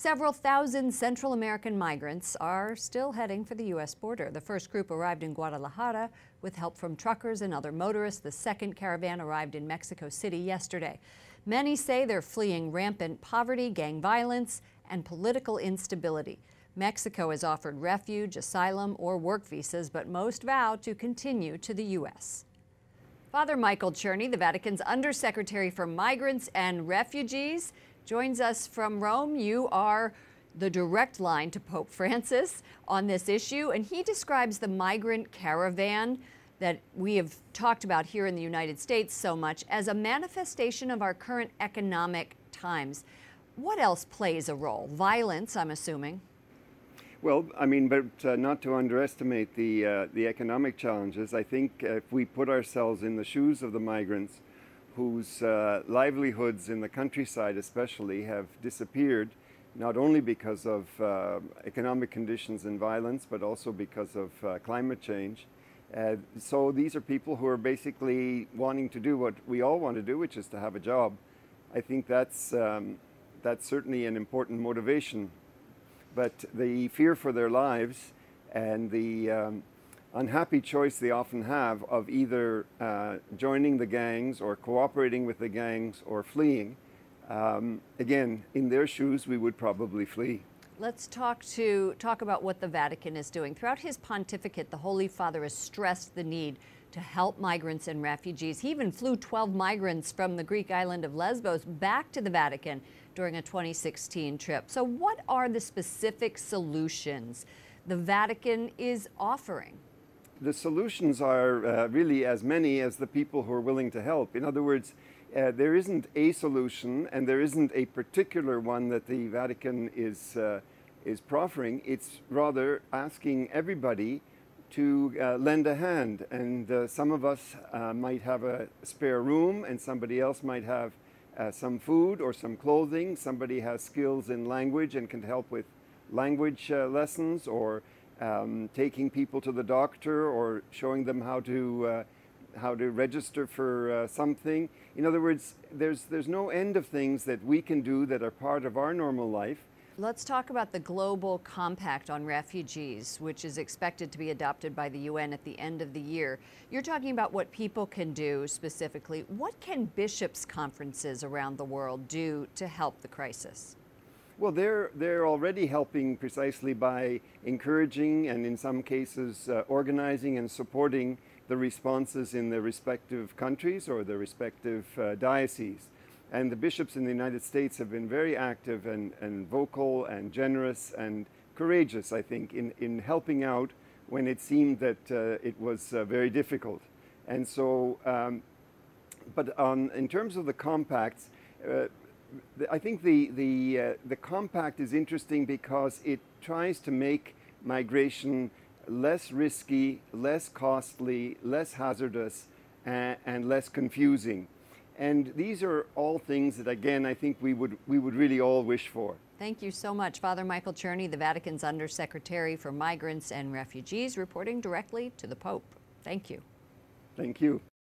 Several thousand Central American migrants are still heading for the U.S. border. The first group arrived in Guadalajara with help from truckers and other motorists. The second caravan arrived in Mexico City yesterday. Many say they're fleeing rampant poverty, gang violence, and political instability. Mexico has offered refuge, asylum, or work visas, but most vow to continue to the U.S. Father Michael Czerny, the Vatican's Undersecretary for Migrants and Refugees, joins us from Rome. You are the direct line to Pope Francis on this issue, and he describes the migrant caravan that we have talked about here in the United States so much as a manifestation of our current economic times. What else plays a role? Violence, I'm assuming. Well, I mean, but not to underestimate the economic challenges. I think if we put ourselves in the shoes of the migrants, whose livelihoods in the countryside especially have disappeared, not only because of economic conditions and violence, but also because of climate change. So these are people who are basically wanting to do what we all want to do, which is to have a job. I think that's certainly an important motivation. But the fear for their lives and the unhappy choice they often have of either joining the gangs or cooperating with the gangs or fleeing. Again, in their shoes, we would probably flee. Let's talk about what the Vatican is doing. Throughout his pontificate, the Holy Father has stressed the need to help migrants and refugees. He even flew 12 migrants from the Greek island of Lesbos back to the Vatican during a 2016 trip. So what are the specific solutions the Vatican is offering? The solutions are really as many as the people who are willing to help. In other words, there isn't a solution, and there isn't a particular one that the Vatican is proffering. It's rather asking everybody to lend a hand. And some of us might have a spare room, and somebody else might have some food or some clothing. Somebody has skills in language and can help with language lessons, or taking people to the doctor, or showing them how to register for something. In other words, there's no end of things that we can do that are part of our normal life. Let's talk about the Global Compact on Refugees, which is expected to be adopted by the UN at the end of the year. You're talking about what people can do specifically. What can bishops' conferences around the world do to help the crisis? Well, they're already helping precisely by encouraging and in some cases organizing and supporting the responses in the respective countries or the respective dioceses. And the bishops in the United States have been very active and vocal and generous and courageous, I think, in helping out when it seemed that it was very difficult. And so, in terms of the compacts, I think the compact is interesting because it tries to make migration less risky, less costly, less hazardous, and less confusing. And these are all things that, again, I think we would really all wish for. Thank you so much. Father Michael Czerny, the Vatican's Undersecretary for Migrants and Refugees, reporting directly to the Pope. Thank you. Thank you.